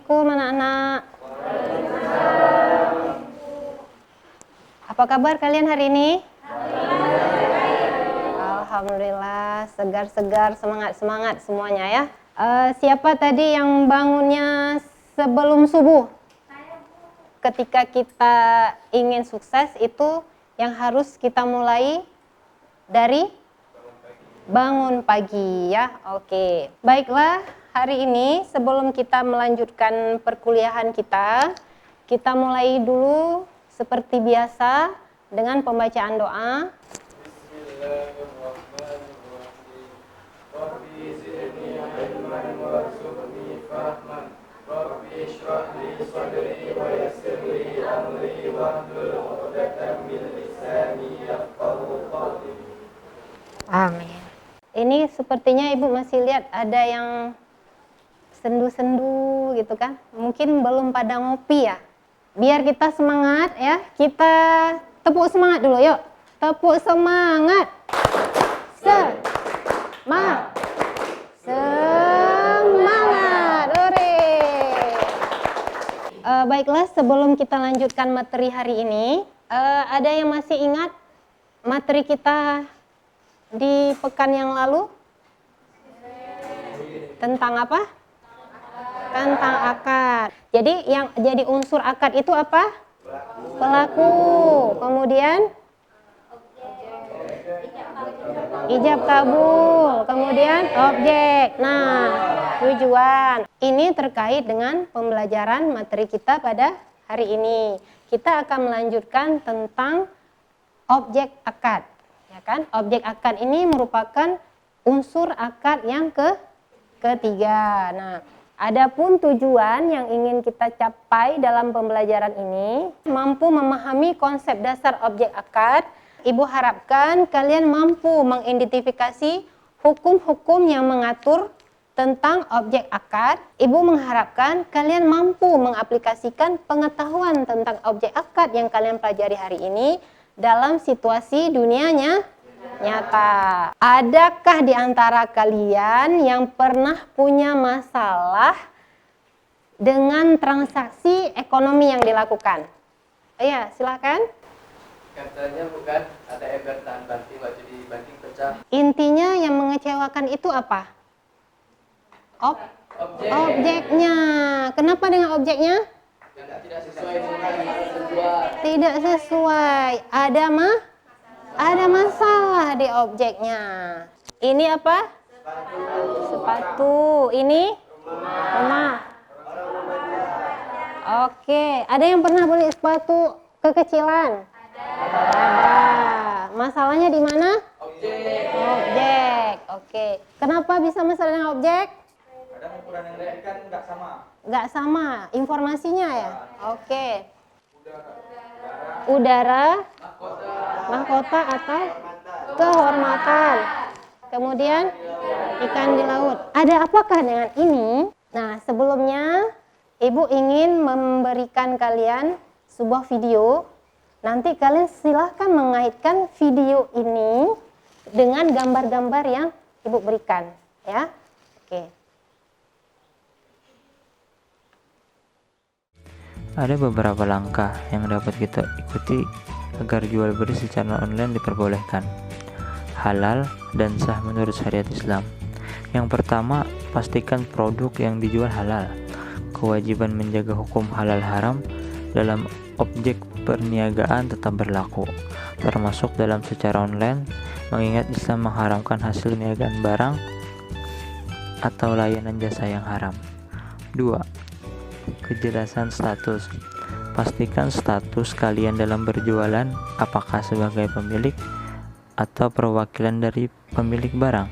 Assalamualaikum anak-anak. Apa kabar kalian hari ini? Alhamdulillah, segar-segar, semangat-semangat semuanya ya. Siapa tadi yang bangunnya sebelum subuh? Ketika kita ingin sukses itu yang harus kita mulai dari bangun pagi ya. Oke, baiklah, hari ini sebelum kita melanjutkan perkuliahan kita mulai dulu seperti biasa dengan pembacaan doa. Amin. Ini sepertinya Ibu masih lihat ada yang sendu-sendu gitu kan. Mungkin belum pada ngopi ya. Biar kita semangat ya. Kita tepuk semangat dulu yuk. Tepuk semangat. Semangat. Ore. Baiklah, sebelum kita lanjutkan materi hari ini, ada yang masih ingat materi kita di pekan yang lalu? Tentang apa? Tentang akad. Jadi yang jadi unsur akad itu apa? Pelaku. Kemudian ijab kabul. Kemudian objek. Nah, tujuan. Ini terkait dengan pembelajaran materi kita pada hari ini. Kita akan melanjutkan tentang objek akad. Ya kan? Objek akad ini merupakan unsur akad yang ketiga. Nah, adapun tujuan yang ingin kita capai dalam pembelajaran ini, mampu memahami konsep dasar objek akad. Ibu harapkan kalian mampu mengidentifikasi hukum-hukum yang mengatur tentang objek akad. Ibu mengharapkan kalian mampu mengaplikasikan pengetahuan tentang objek akad yang kalian pelajari hari ini dalam situasi dunianya nyata. Adakah di antara kalian yang pernah punya masalah dengan transaksi ekonomi yang dilakukan? Iya, silakan. Katanya bukan ada ember tahan banting, waktu dibanting pecah. Intinya yang mengecewakan itu apa? Objeknya. Kenapa dengan objeknya? Tidak sesuai dengan sebuah. Tidak sesuai. Ada masalah di objeknya. Ini apa? Sepatu. Ini rumah. Oke. Ada yang pernah beli sepatu kekecilan? Ada. Masalahnya di mana? Objek. Oke. Kenapa bisa masalah dengan objek? Kadang ukuran yang lain kan nggak sama. Nggak sama informasinya ya? Oke. Udara, mahkota atau kehormatan. Kemudian ikan di laut. Ada apakah dengan ini? Nah, sebelumnya Ibu ingin memberikan kalian sebuah video. Nanti kalian silahkan mengaitkan video ini dengan gambar-gambar yang Ibu berikan, ya. Oke. Ada beberapa langkah yang dapat kita ikuti agar jual beli secara online diperbolehkan, halal dan sah menurut syariat Islam. Yang pertama, pastikan produk yang dijual halal. Kewajiban menjaga hukum halal haram dalam objek perniagaan tetap berlaku, termasuk dalam secara online, mengingat Islam mengharamkan hasil niagaan barang atau layanan jasa yang haram. 2. Kejelasan status. Pastikan status kalian dalam berjualan, apakah sebagai pemilik atau perwakilan dari pemilik barang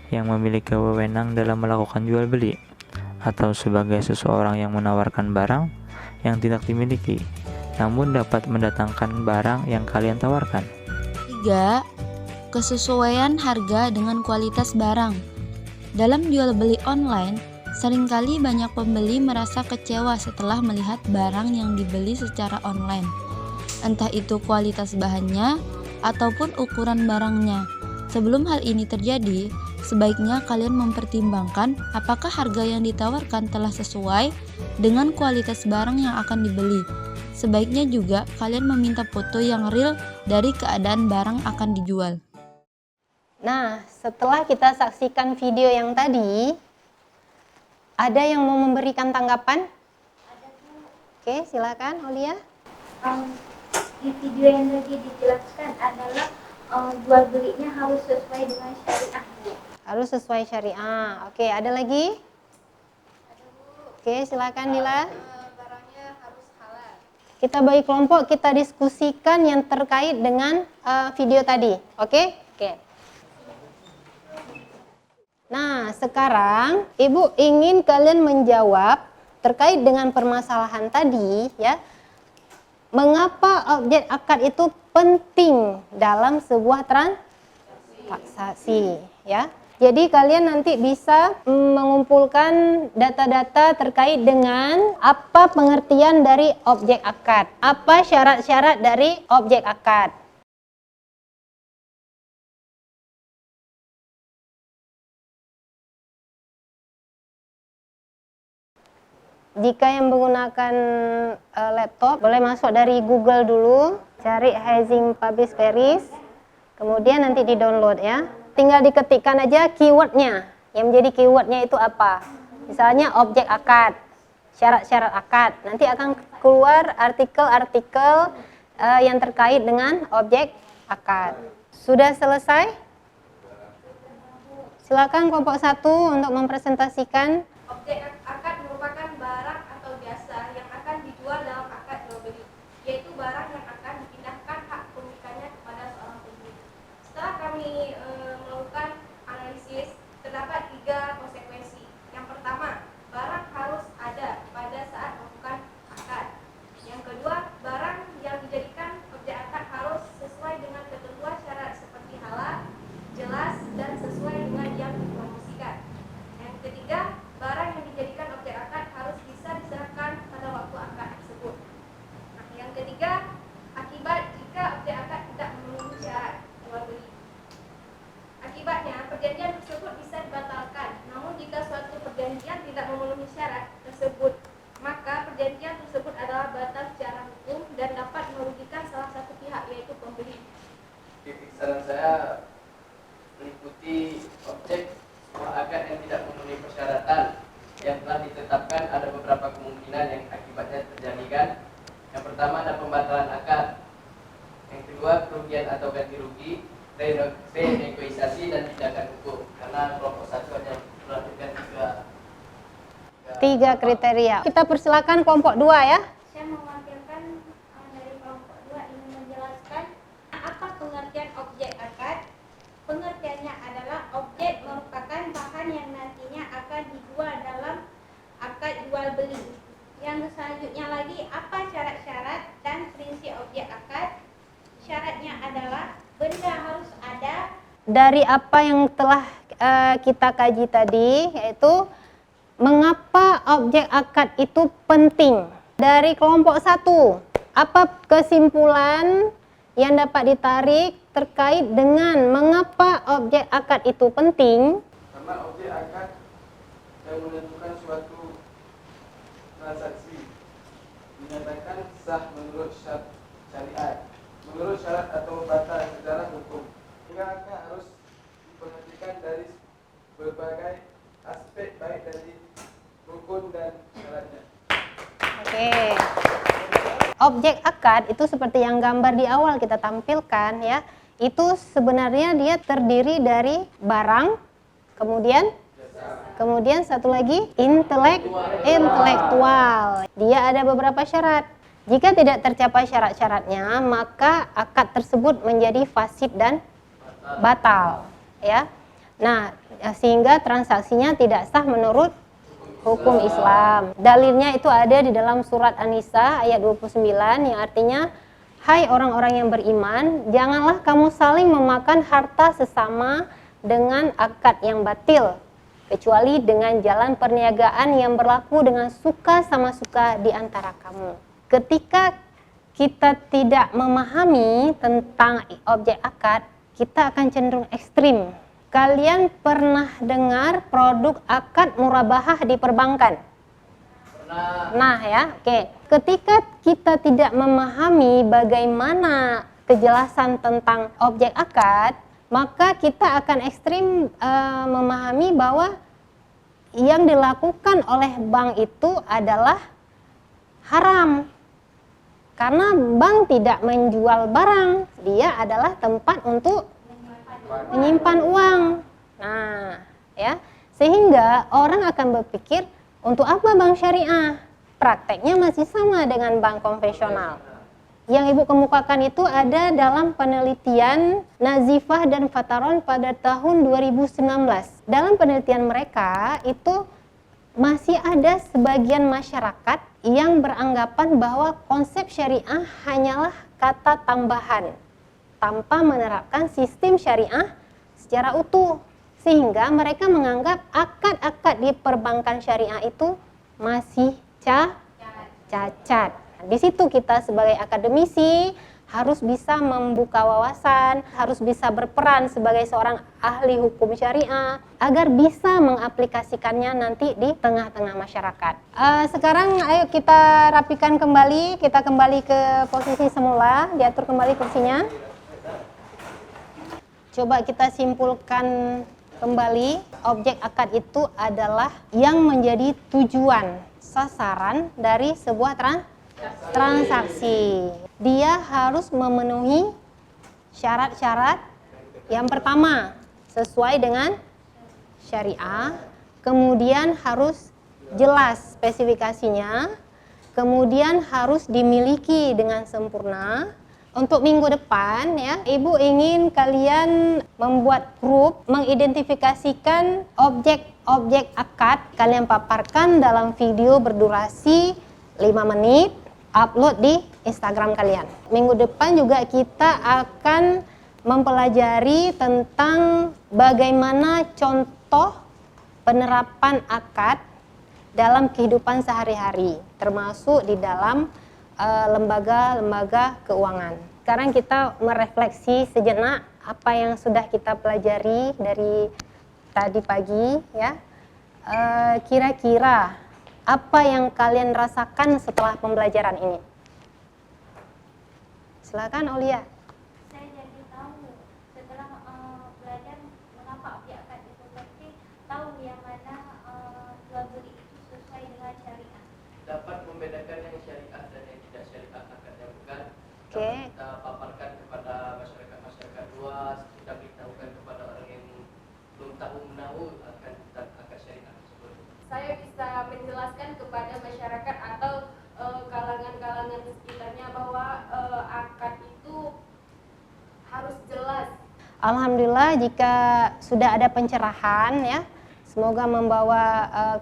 yang memiliki wewenang dalam melakukan jual beli, atau sebagai seseorang yang menawarkan barang yang tidak dimiliki namun dapat mendatangkan barang yang kalian tawarkan. 3. Kesesuaian harga dengan kualitas barang. Dalam jual beli online, seringkali banyak pembeli merasa kecewa setelah melihat barang yang dibeli secara online. Entah itu kualitas bahannya ataupun ukuran barangnya. Sebelum hal ini terjadi, sebaiknya kalian mempertimbangkan apakah harga yang ditawarkan telah sesuai dengan kualitas barang yang akan dibeli. Sebaiknya juga kalian meminta foto yang real dari keadaan barang akan dijual. Nah, setelah kita saksikan video yang tadi, ada yang mau memberikan tanggapan? Oke, silakan Olia. Di video yang tadi dijelaskan adalah jual belinya harus sesuai dengan syariah. Harus sesuai syariah. Oke, ada lagi? Oke, silakan Dila. Barangnya harus halal. Kita bagi kelompok, kita diskusikan yang terkait dengan video tadi. Oke? Oke. Nah, sekarang Ibu ingin kalian menjawab terkait dengan permasalahan tadi, ya. Mengapa objek akad itu penting dalam sebuah transaksi, ya? Jadi kalian nanti bisa mengumpulkan data-data terkait dengan apa pengertian dari objek akad, apa syarat-syarat dari objek akad. Jika yang menggunakan laptop, boleh masuk dari Google dulu, cari Hazing Publish Paris, kemudian nanti di-download ya. Tinggal diketikkan aja keywordnya, yang menjadi keywordnya itu apa. Misalnya objek akad, syarat-syarat akad, nanti akan keluar artikel-artikel yang terkait dengan objek akad. Sudah selesai? Silakan kelompok 1 untuk mempresentasikan. Objek akad merupakan barang atau jasa yang akan dijual dalam akad jual beli, yaitu barang yang akan dipindahkan hak kepemilikannya kepada seorang pembeli. Setelah kami melakukan analisis, terdapat 3 konsekuensi. Yang pertama, barang harus ada pada saat melakukan akad. Yang kedua, barang yang dijadikan objek akad harus sesuai dengan ketentuan syarat seperti halal, jelas, dan sesuai dengan yang dipromosikan. Yang ketiga, barang yang dijadikan objek akad harus bisa diserahkan pada waktu akad tersebut. Nah, yang ketiga, akibat jika objek akad tidak memenuhi syarat jual beli. Akibatnya, perjanjian tersebut bisa dibatalkan. Namun jika suatu perjanjian tidak memenuhi syarat tersebut, maka perjanjian tersebut adalah batal secara hukum dan dapat merugikan salah satu pihak, yaitu pembeli. Saran saya meliputi objek sebuah akad yang tidak memenuhi persyaratan yang telah ditetapkan. Ada beberapa kemungkinan yang akibatnya terjadi kan. Yang pertama ada pembatalan akad. Yang kedua kerugian atau ganti rugi, renegosiasi dan tindakan hukum. Karena kelompok 1 hanya melakukan 3 kriteria. Kita persilakan kelompok 2 ya. Saya mewakilkan dari kelompok 2 ingin menjelaskan apa pengertian objek akad. Pengertiannya adalah objek merupakan bahan yang nantinya akan dijual dalam akad jual beli. Yang selanjutnya lagi, apa syarat-syarat dan prinsip objek akad? Syaratnya adalah benda harus ada. Dari apa yang telah kita kaji tadi, yaitu mengapa objek akad itu penting. Dari kelompok 1, apa kesimpulan yang dapat ditarik terkait dengan mengapa objek akad itu penting? Karena objek akad yang menentukan suatu transaksi dinyatakan sah menurut syariat, menurut syarat atau batal secara hukum. Maka harus diperhatikan dari berbagai aspek baik dari rukun dan syaratnya. Oke. Objek akad itu seperti yang gambar di awal kita tampilkan ya. Itu sebenarnya dia terdiri dari barang, kemudian satu lagi intelektual. Dia ada beberapa syarat. Jika tidak tercapai syarat-syaratnya, maka akad tersebut menjadi fasid dan batal, ya. Nah, sehingga transaksinya tidak sah menurut hukum Islam. Dalilnya itu ada di dalam surat An-Nisa ayat 29 yang artinya, hai orang-orang yang beriman, janganlah kamu saling memakan harta sesama dengan akad yang batil, kecuali dengan jalan perniagaan yang berlaku dengan suka sama suka di antara kamu. Ketika kita tidak memahami tentang objek akad, kita akan cenderung ekstrim, kalian pernah dengar produk akad murabahah di perbankan? Nah ya, oke. Ketika kita tidak memahami bagaimana kejelasan tentang objek akad, maka kita akan ekstrim memahami bahwa yang dilakukan oleh bank itu adalah haram. Karena bank tidak menjual barang, dia adalah tempat untuk menyimpan uang. Nah, ya, sehingga orang akan berpikir, untuk apa bank syariah? Prakteknya masih sama dengan bank konvensional. Yang Ibu kemukakan itu ada dalam penelitian Nazifah dan Fataron pada tahun 2019. Dalam penelitian mereka itu masih ada sebagian masyarakat yang beranggapan bahwa konsep syariah hanyalah kata tambahan tanpa menerapkan sistem syariah secara utuh, sehingga mereka menganggap akad-akad di perbankan syariah itu masih cacat. Di situ kita sebagai akademisi harus bisa membuka wawasan, harus bisa berperan sebagai seorang ahli hukum syariah agar bisa mengaplikasikannya nanti di tengah-tengah masyarakat. Sekarang ayo kita rapikan kembali, kita kembali ke posisi semula, diatur kembali kursinya. Coba kita simpulkan kembali, objek akad itu adalah yang menjadi tujuan, sasaran dari sebuah transaksi. Dia harus memenuhi syarat-syarat. Yang pertama, sesuai dengan syariah. Kemudian harus jelas spesifikasinya. Kemudian harus dimiliki dengan sempurna. Untuk minggu depan ya, Ibu ingin kalian membuat grup mengidentifikasikan objek-objek akad. Kalian paparkan dalam video berdurasi 5 menit. Upload di Instagram kalian. Minggu depan juga kita akan mempelajari tentang bagaimana contoh penerapan akad dalam kehidupan sehari-hari, termasuk di dalam lembaga-lembaga keuangan. Sekarang kita merefleksi sejenak apa yang sudah kita pelajari dari tadi pagi ya. Kira-kira apa yang kalian rasakan setelah pembelajaran ini? Silakan Aulia. Saya jadi tahu setelah belajar mengapa objek akad itu penting, tahu yang mana jual beli itu sesuai dengan syariah. Dapat membedakan yang syariah dan yang tidak syariah akadnya bukan. Oke. Kita paparkan kepada masyarakat luas, kita beritahukan kepada orang yang belum tahu menahu akan tentang akad syariah tersebut. Saya bisa menjelaskan kepada masyarakat atau kalangan-kalangan di sekitarnya bahwa akad itu harus jelas. Alhamdulillah jika sudah ada pencerahan ya, semoga membawa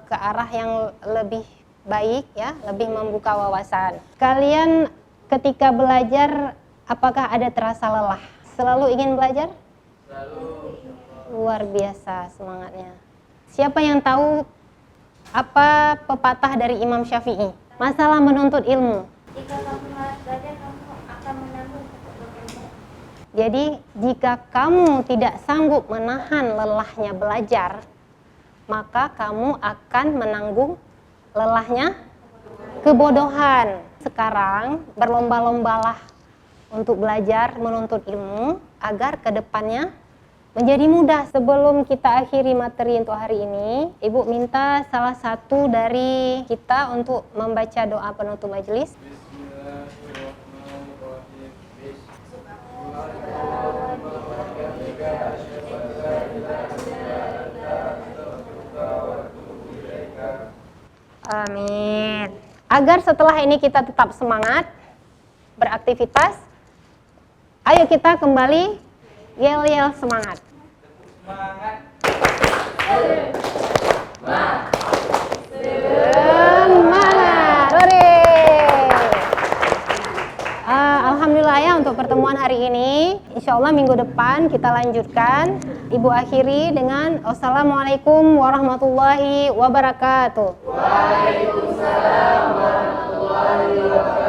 ke arah yang lebih baik ya, lebih membuka wawasan. Kalian ketika belajar apakah ada terasa lelah? Selalu ingin belajar? Selalu. Luar biasa semangatnya. Siapa yang tahu apa pepatah dari Imam Syafi'i? Masalah menuntut ilmu. Jika kamu malas belajar, kamu akan menanggung beban. Jadi jika kamu tidak sanggup menahan lelahnya belajar, maka kamu akan menanggung lelahnya kebodohan. Sekarang berlomba-lombalah untuk belajar menuntut ilmu agar kedepannya menjadi mudah. Sebelum kita akhiri materi untuk hari ini, Ibu minta salah satu dari kita untuk membaca doa penutup majelis. Amin. Agar setelah ini kita tetap semangat beraktivitas, ayo kita kembali yel-yel semangat. Semangat. Semangat. Hore. Alhamdulillah ya untuk pertemuan hari ini. Insya Allah minggu depan kita lanjutkan. Ibu akhiri dengan Wassalamualaikum warahmatullahi wabarakatuh. Waalaikumsalam warahmatullahi wabarakatuh.